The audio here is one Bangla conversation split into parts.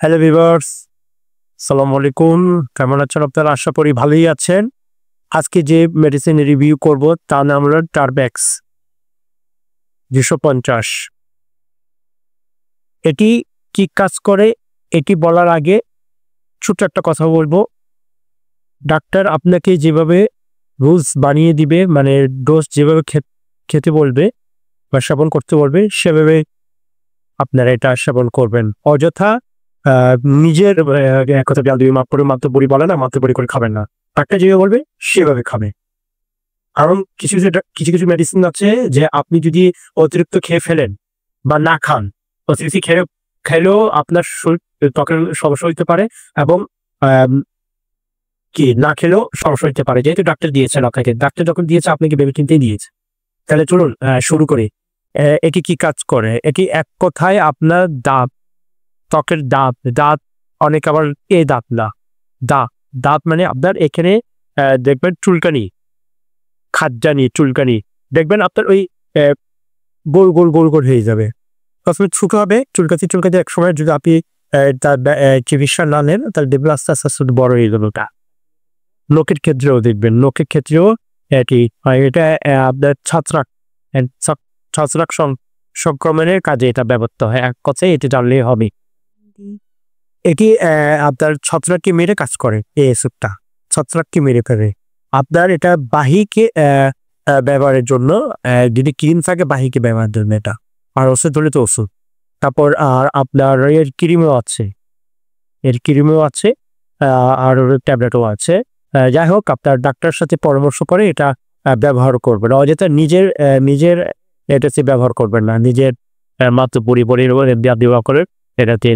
হ্যালো ভিউয়ার্স, আসসালামু আলাইকুম। কেমন আছেন আপনারা? আশা করি ভালোই আছেন। আজকে যে মেডিসিন রিভিউ করব তার নাম হলো টারবেক্স 250। এটি কি কাজ করে এটি বলার আগে ছোট্ট একটা কথা বলবো। ডাক্তার আপনাকে যেভাবে রুলস বানিয়ে দিবে, মানে ডোজ যেভাবে খেতে বলবে বা সেবন করতে বলবে, সেভাবে আপনারা এটা সেবন করবেন। অযথা নিজের কথা দিয়ে মাত্রবড়ি বলে না, মাত্রবড়ি করে খাবেন না। ডাক্তার যেভাবে বলবে সেভাবে খাবে। কারণ কিছু কিছু মেডিসিন আছে যে আপনি যদি অতিরিক্ত খেয়ে ফেলেন বা না খান, অতিরিক্ত খেলেও আপনার ত্বকের সমস্যা হইতে পারে, এবং কি না খেলেও সমস্যা হইতে পারে। যেহেতু ডাক্তার দিয়েছেন আপনাকে, ডাক্তার যখন দিয়েছে আপনাকে ভেবে চিন্তেই দিয়েছে। তাহলে চলুন শুরু করি। এটি কি কাজ করে? এটি এক কথায় আপনার ত্বকের দাঁত অনেক, আবার দাঁত না, দাঁত মানে আপনার এখানে দেখবেন চুলকানি, খাদ্যানি, চুলকানি দেখবেন আপনার ওই গোল গোল গোল গোল হয়ে যাবে। প্রথমে ছোট হবে, চুলকাতে এক সময় যদি আপনি তার চিকিৎসা না নেন তাহলে দেখবেন আস্তে আস্তে আস্তে বড় হয়ে যাবে। ওটা লোকের ক্ষেত্রেও দেখবেন, লোকের ক্ষেত্রেও এটি এটা আপনার ছত্রাক সংক্রমণের কাজে এটা ব্যবহৃত হয়। এক কথায় এটি জানলেই হবে। এটি আপনার ছত্রাককে মেরে কাজ করে। এই ওষুধটা ছত্রাককে মেরে ফেলে। আপনার এটা বাহিকে ব্যবহারের জন্য, যদি ক্রিম থাকে বাহিকে ব্যবহারের জন্য এটা, আর ওষুধ হলে তো ওষুধ। তারপর আর আপনার এর ক্রিমও আছে, আর ট্যাবলেটও আছে। যাই হোক, আপনার ডাক্তারের সাথে পরামর্শ করে এটা ব্যবহার করবেন। অযথা নিজের এটাতে ব্যবহার করবেন না। নিজের মাত্র পরিবারের দেওয়া করে এটাতে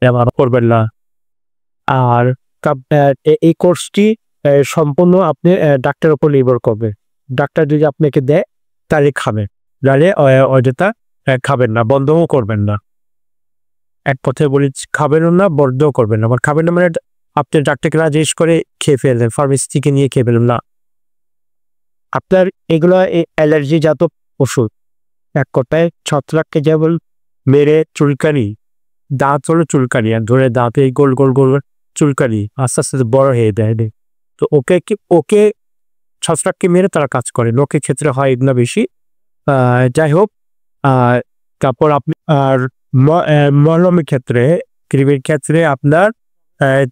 ব্যবহার করবেন না। আর এই কোর্সটি সম্পূর্ণ আপনি ডাক্তারের উপর নির্ভর করবে। ডাক্তার যদি আপনাকে দেয় তাহলে খাবেন, নাহলে অযথা খাবেন না, বন্ধও করবেন না। এক কথায় বলি, খাবেনও না, বন্ধও করবেন না। আবার খাবেন না মানে আপনি ডাক্তারকে জিজ্ঞেস করে খেয়ে ফেললেন, ফার্মেসি থেকে নিয়ে খেয়ে ফেললেন না। আপনার এগুলো অ্যালার্জি জাত ওষুধ। এক কথায় ছত্রাককে যেমন মেরে চুলকানি, দাঁত হলো চুলকানি, আর ধরে দাঁতে গোল গোল গোল চুলকানি আস্তে আস্তে বড় হয়ে দেয়। তো ওকে ছত্রাককে মেরে তারা কাজ করে। লোকের ক্ষেত্রে হয় এগুলো বেশি। যাই হোক, তারপর আপনি আর মলমের ক্ষেত্রে, ক্রিমের ক্ষেত্রে আপনার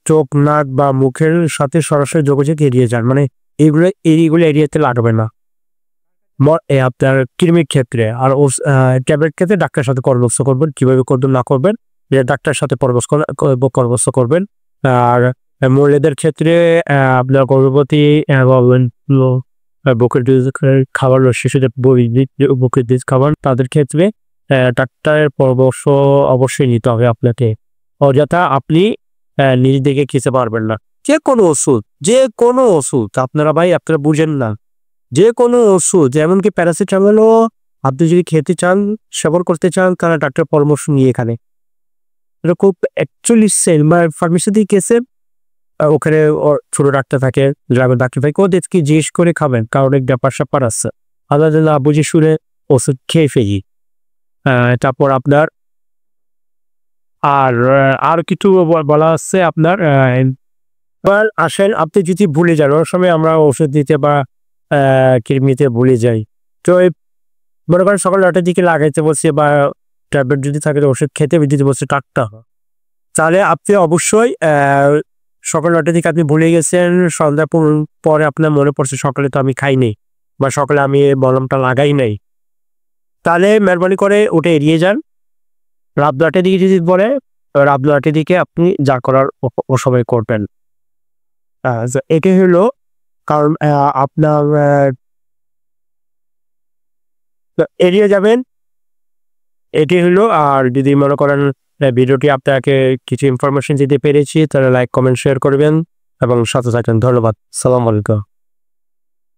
চোখ, নাক বা মুখের সাথে সরাসরি যোগাযোগ এড়িয়ে যান, মানে এইগুলো এড়িয়েতে লাগবে না আপনার ক্রিমের ক্ষেত্রে। আর ট্যাবলেট ক্ষেত্রে ডাক্তারের সাথে পরামর্শ করবেন, কিভাবে করবেন না করবেন ডাক্তারের সাথে পরামর্শ করবেন। আর মহিলাদের ক্ষেত্রে আপনার গর্ভবতী বুকের ডিজ খাবার, শিশুদের বুকের ডিজ খাবার, তাদের ক্ষেত্রে ডাক্তারের পরামর্শ অবশ্যই নিতে হবে আপনাকে। অযথা আপনি নিজে থেকে খেতে পারবেন না। যে কোনো ওষুধ আপনারা বুঝেন না। যে কোনো ওষুধ, এমনকি প্যারাসিটামলও আপনি যদি খেতে চান, সেবন করতে চান, তাহলে ডাক্তারের পরামর্শ নিয়ে এখানে। এটা খুব অ্যাকচুয়ালি ফার্মেসি দিয়ে গেছে, ওখানে ছোট ডাক্তার থাকে, গ্রামের ডাক্তার থাকে, ওদেরকে জিজ্ঞেস করে খাবেন, কারণ অনেক ব্যাপার আছে। আলাদা না বুঝে শুনে ওষুধ খেয়ে ফেলি। তারপর আপনার আর কিছু বলা আছে আপনার। এবার আসেন, আপনি যদি ভুলে যান, ওর সময় আমরা ওষুধ দিতে বা ক্রিম নিতে ভুলে যাই। তো মনে করেন সকাল 9টার দিকে লাগাইতে বলছে, বা ট্যাবলেট যদি থাকে ওষুধ খেতে দিতে বলছে টাটকা, তাহলে আপনি অবশ্যই সকাল 9টার দিকে আপনি ভুলে গেছেন, সন্ধ্যা পরে আপনার মনে পড়ছে সকালে তো আমি খাইনি বা সকালে আমি মলমটা লাগাই নাই, তাহলে মেহরবানি করে ওটা এড়িয়ে যান। রাত 9টার দিকে যদি বলে, রাত 9টার দিকে আপনি যা করার ও সময় করবেন। এটাই হলো কারণ, আপনার এড়িয়ে যাবেন, এটি হলো। আর যদি মনে করেন ভিডিওটি আপনাকে কিছু ইনফরমেশন দিতে পেরেছি, তাহলে লাইক, কমেন্ট, শেয়ার করবেন এবং সাথে থাকবেন। ধন্যবাদ। আসসালামু আলাইকুম।